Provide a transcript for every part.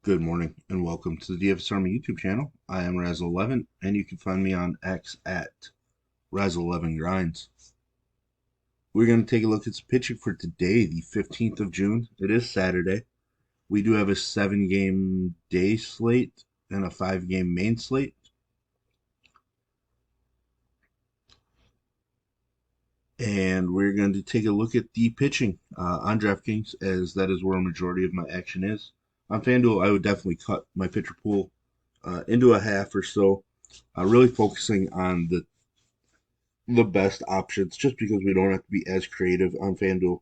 Good morning and welcome to the DFS Army YouTube channel. I am Razzle11 and you can find me on X at Razzle11Grinds. We're going to take a look at some pitching for today, the 15th of June. It is Saturday. We do have a 7-game day slate and a 5-game main slate. And we're going to take a look at the pitching on DraftKings, as that is where a majority of my action is. On FanDuel, I would definitely cut my pitcher pool into a half or so, really focusing on the best options, just because we don't have to be as creative on FanDuel.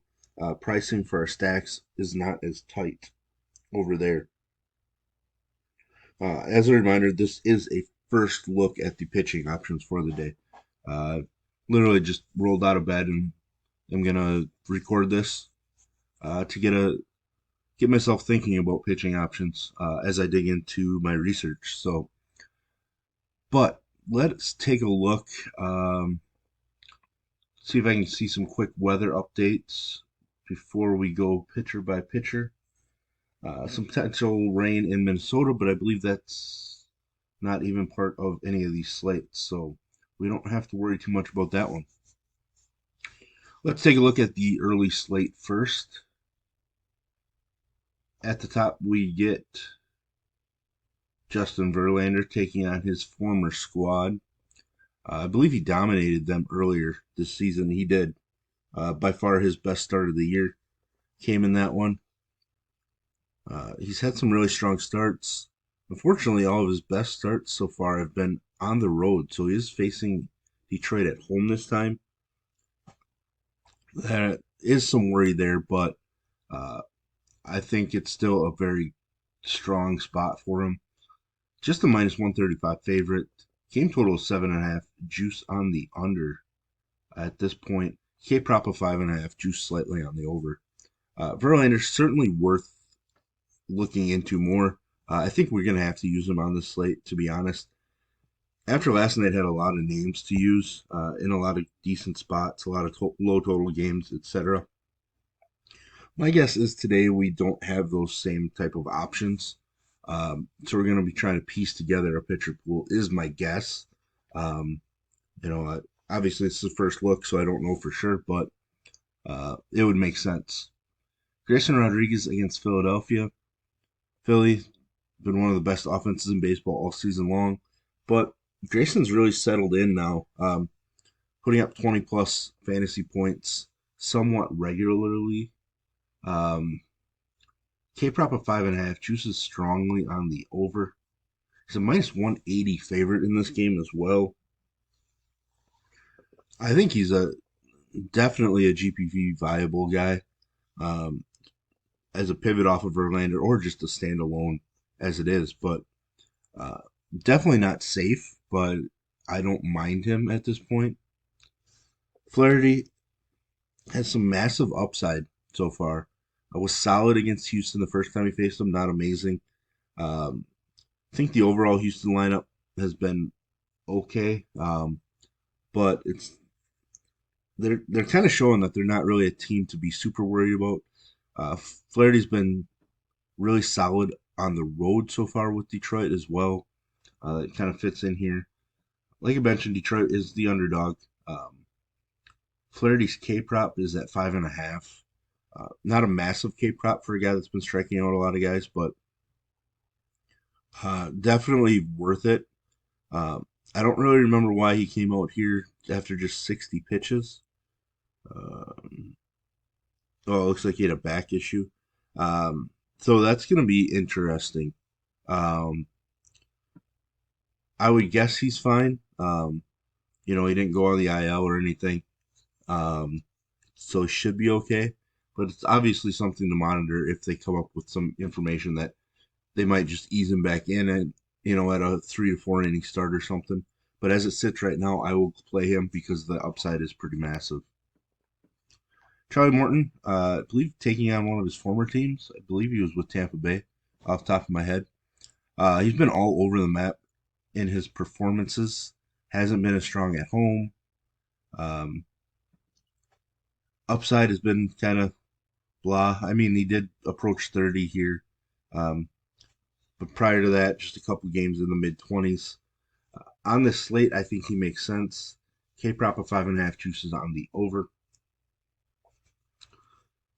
Pricing for our stacks is not as tight over there. As a reminder, this is a first look at the pitching options for the day. Literally just rolled out of bed and I'm gonna record this to get myself thinking about pitching options as I dig into my research. But let's take a look. See if I can see some quick weather updates before we go pitcher by pitcher. Some potential rain in Minnesota, but I believe that's not even part of any of these slates, so we don't have to worry too much about that one. Let's take a look at the early slate first. At the top, we get Justin Verlander taking on his former squad. I believe he dominated them earlier this season. He did. By far his best start of the year came in that one. He's had some really strong starts. Unfortunately, all of his best starts so far have been on the road, so he is facing Detroit at home this time. There is some worry there, but I think it's still a very strong spot for him. Just a minus 135 favorite. Game total is 7.5. Juice on the under at this point. K prop of 5.5. Juice slightly on the over. Verlander certainly worth looking into more. I think we're going to have to use him on this slate, to be honest. After last night, had a lot of names to use in a lot of decent spots, a lot of low total games, etc. My guess is today we don't have those same type of options. So we're going to be trying to piece together a pitcher pool, is my guess. Um, Obviously it's the first look, so I don't know for sure, but it would make sense. Grayson Rodriguez against Philadelphia. Philly, been one of the best offenses in baseball all season long, but Grayson's really settled in now, putting up 20 plus fantasy points somewhat regularly. K prop of 5.5 chooses strongly on the over. He's a minus 180 favorite in this game as well. I think he's definitely a GPP viable guy um, as a pivot off of Verlander or just a standalone as it is, but uh, definitely not safe. But I don't mind him at this point. Flaherty has some massive upside so far. Was solid against Houston the first time he faced them, not amazing. Um, I think the overall Houston lineup has been okay, but they're kind of showing that they're not really a team to be super worried about. Flaherty's been really solid on the road so far with Detroit as well. It kind of fits in here. Like I mentioned, Detroit is the underdog. Flaherty's K prop is at 5.5. Not a massive K prop for a guy that's been striking out a lot of guys, but definitely worth it. I don't really remember why he came out here after just 60 pitches. Um, oh, it looks like he had a back issue. So that's going to be interesting. Um, I would guess he's fine. He didn't go on the IL or anything. Um, so he should be okay. But it's obviously something to monitor if they come up with some information that they might just ease him back in and at a 3 to 4 inning start or something. But as it sits right now, I will play him because the upside is pretty massive. Charlie Morton, I believe taking on one of his former teams. I believe he was with Tampa Bay, off the top of my head. He's been all over the map in his performances. Hasn't been as strong at home. Um, Upside has been kind of blah. I mean, he did approach 30 here. Um, but prior to that, just a couple games in the mid 20s. On this slate, I think he makes sense. K prop of 5.5 juices on the over.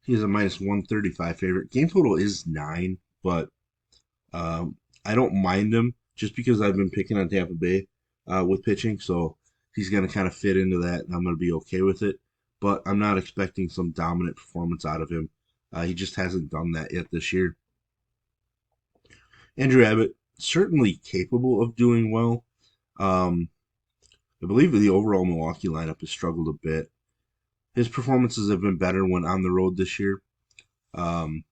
He is a minus 135 favorite. Game total is 9, but I don't mind him just because I've been picking on Tampa Bay with pitching, so he's going to kind of fit into that, and I'm going to be okay with it. But I'm not expecting some dominant performance out of him. He just hasn't done that yet this year. Andrew Abbott, certainly capable of doing well. Um, I believe the overall Milwaukee lineup has struggled a bit. His performances have been better when on the road this year. Um,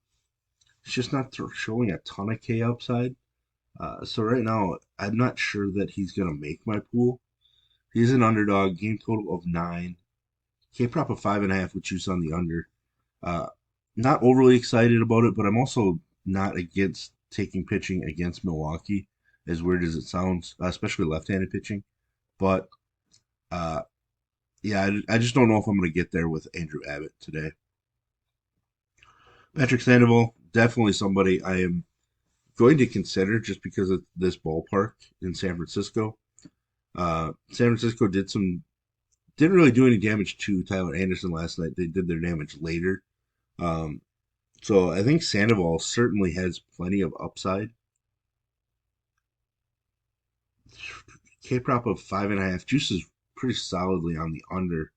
it's just not showing a ton of K upside. So right now, I'm not sure that he's going to make my pool. He's an underdog, game total of 9. K prop of 5.5 with juice on the under. Uh, Not overly excited about it, but I'm also not against taking pitching against Milwaukee, as weird as it sounds, especially left-handed pitching. But uh, yeah, I just don't know if I'm going to get there with Andrew Abbott today. Patrick Sandoval, definitely somebody I am going to consider just because of this ballpark in San Francisco. San Francisco didn't really do any damage to Tyler Anderson last night. They did their damage later. Um, so I think Sandoval certainly has plenty of upside. K prop of 5.5. Juice is pretty solidly on the under.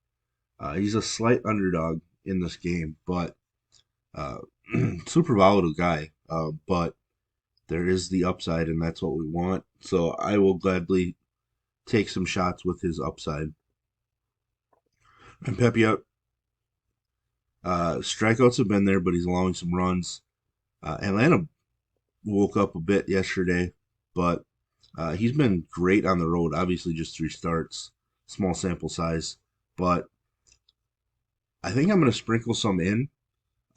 He's a slight underdog in this game, but uh, super volatile guy. But there is the upside, and that's what we want. So I will gladly take some shots with his upside. And Pepe up. Strikeouts have been there, but he's allowing some runs. Atlanta woke up a bit yesterday, but he's been great on the road. Obviously, just 3 starts, small sample size, but I think I'm going to sprinkle some in.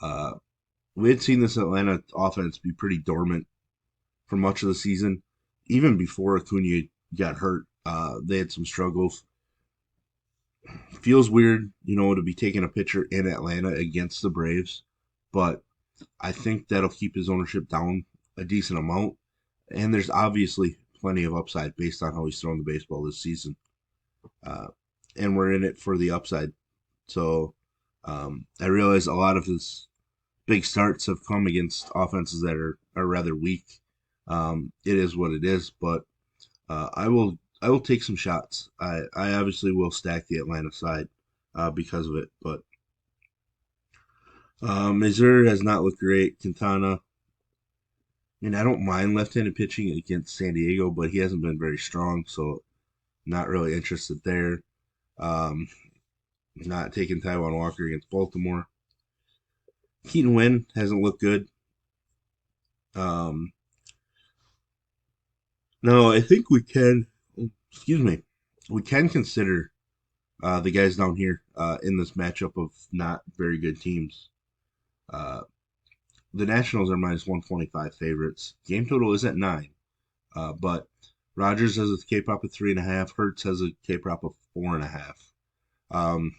Uh, we had seen this Atlanta offense be pretty dormant for much of the season, even before Acuna got hurt. They had some struggles. Feels weird, to be taking a pitcher in Atlanta against the Braves, but I think that'll keep his ownership down a decent amount. And there's obviously plenty of upside based on how he's thrown the baseball this season. Uh, and we're in it for the upside. So I realize a lot of his big starts have come against offenses that are rather weak. It is what it is, but I will take some shots. I obviously will stack the Atlanta side because of it, but Missouri has not looked great. Quintana, I don't mind left-handed pitching against San Diego, but he hasn't been very strong, so not really interested there. Um, Not taking Taiwan Walker against Baltimore. Keaton Wynn hasn't looked good. Um, no, I think we can. Excuse me. We can consider the guys down here in this matchup of not very good teams. Uh, the Nationals are minus 125 favorites. Game total is at 9. But Rogers has a K prop of 3.5. Hertz has a K prop of 4.5. Um,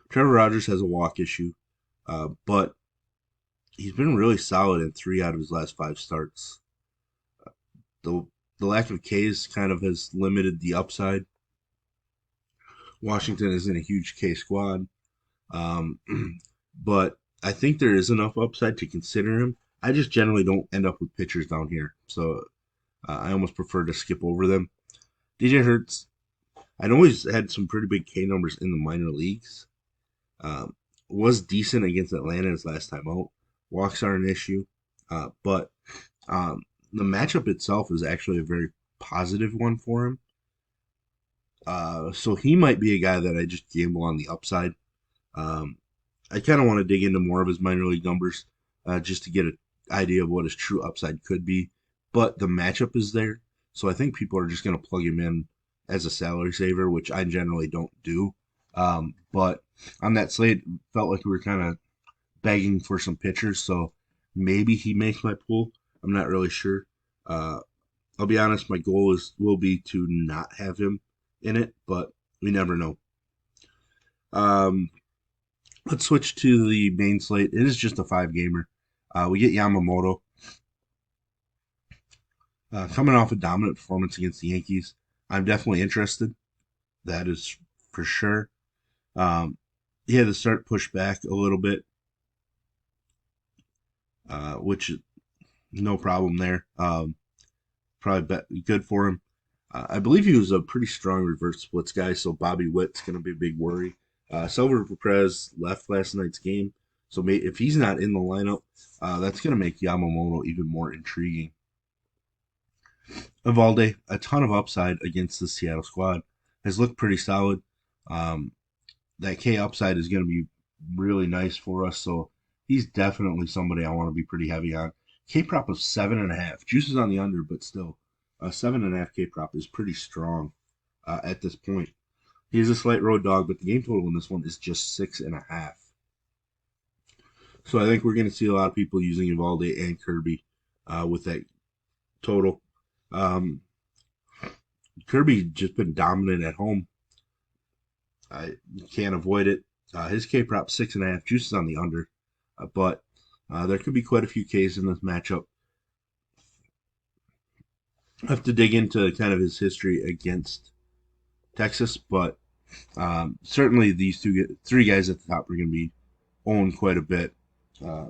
Trevor Rogers has a walk issue, but he's been really solid in 3 out of his last 5 starts. The the lack of Ks kind of has limited the upside. Washington isn't a huge K squad, um, but I think there is enough upside to consider him. I just generally don't end up with pitchers down here, so I almost prefer to skip over them. DJ Hertz, I know he's had some pretty big K numbers in the minor leagues. Um, was decent against Atlanta his last time out. Walks are an issue, but um, the matchup itself is actually a very positive one for him. So he might be a guy that I just gamble on the upside. Um, I kind of want to dig into more of his minor league numbers just to get an idea of what his true upside could be. But the matchup is there, so I think people are just going to plug him in as a salary saver, which I generally don't do. But on that slate, felt like we were kind of begging for some pitchers, so maybe he makes my pool. I'm not really sure. Uh, I'll be honest, my goal will be to not have him in it, but we never know. Um, let's switch to the main slate. It is just a 5 gamer. We get Yamamoto. Coming off a dominant performance against the Yankees, I'm definitely interested. That is for sure. Um, he had to start push back a little bit, which no problem there. Probably good for him. I believe he was a pretty strong reverse splits guy, so Bobby Witt's going to be a big worry. Silver Perez left last night's game, so if he's not in the lineup, that's going to make Yamamoto even more intriguing. Evalde, a ton of upside against the Seattle squad, has looked pretty solid. Um, that K upside is going to be really nice for us, so he's definitely somebody I want to be pretty heavy on. K prop of 7.5. Juice is on the under, but still, a 7.5 K prop is pretty strong at this point. He is a slight road dog, but the game total in this one is just 6.5. So I think we're going to see a lot of people using Evalde and Kirby with that total. Um, Kirby just been dominant at home. I can't avoid it. His K prop 6.5. Juice is on the under, but there could be quite a few Ks in this matchup. I have to dig into kind of his history against Texas, but certainly these three guys at the top are going to be owned quite a bit uh,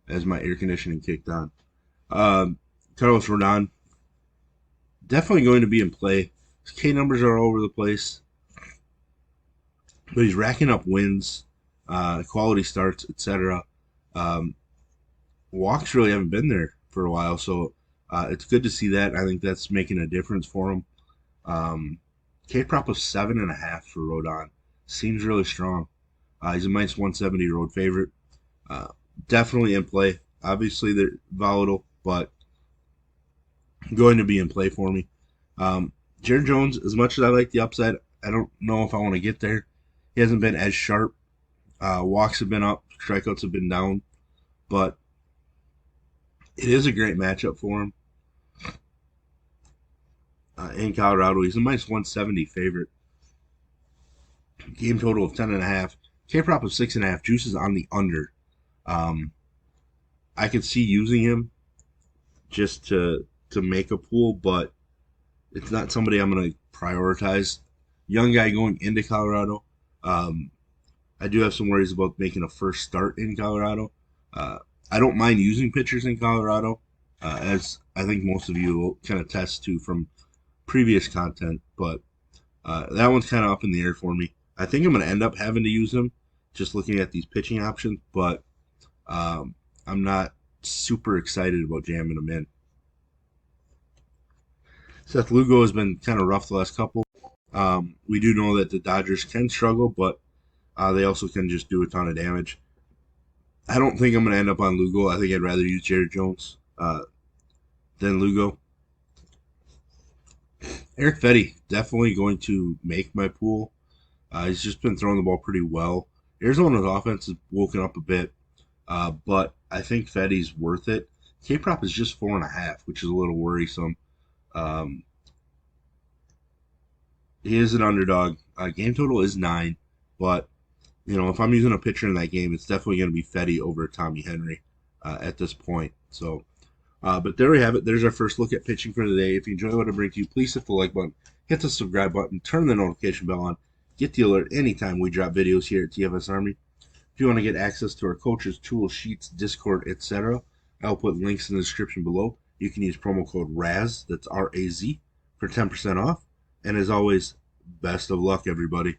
as my air conditioning kicked on. Um, Carlos Rodon definitely going to be in play. His K numbers are all over the place, but he's racking up wins, quality starts, etc. Um, Walks really haven't been there for a while, so it's good to see that. I think that's making a difference for him. Um, K prop of 7.5 for Rodon seems really strong. He's a minus 170 road favorite. Uh, Definitely in play. Obviously, they're volatile, but going to be in play for me. Jared Jones, as much as I like the upside, I don't know if I want to get there. He hasn't been as sharp. Walks have been up, strikeouts have been down, but it is a great matchup for him in Colorado. He's a minus 170 favorite. Game total of 10.5. K prop of 6.5. Juice is on the under. Um, I could see using him just to make a pool, but it's not somebody I'm going to prioritize. Young guy going into Colorado. Um, I do have some worries about making a first start in Colorado. Uh, I don't mind using pitchers in Colorado, as I think most of you will kind of test to from previous content, but that one's kind of up in the air for me. I think I'm going to end up having to use him just looking at these pitching options, but um, I'm not super excited about jamming him in. Seth Lugo has been kind of rough the last couple. We do know that the Dodgers can struggle, but they also can just do a ton of damage. I don't think I'm going to end up on Lugo. I think I'd rather use Jared Jones than Lugo. Eric Fetty, definitely going to make my pool. He's just been throwing the ball pretty well. Arizona's offense has woken up a bit, but I think Fetty's worth it. K prop is just 4.5, which is a little worrisome. Um, he is an underdog. Game total is 9, but if I'm using a pitcher in that game, it's definitely going to be Fetty over Tommy Henry at this point. So, but there we have it. There's our first look at pitching for the day. If you enjoy what I bring to you, please hit the like button, hit the subscribe button, turn the notification bell on, get the alert anytime we drop videos here at TFS Army. If you want to get access to our coaches, tools, sheets, Discord, etc., I'll put links in the description below. You can use promo code RAZ, that's R-A-Z, for 10% off. And as always, best of luck, everybody.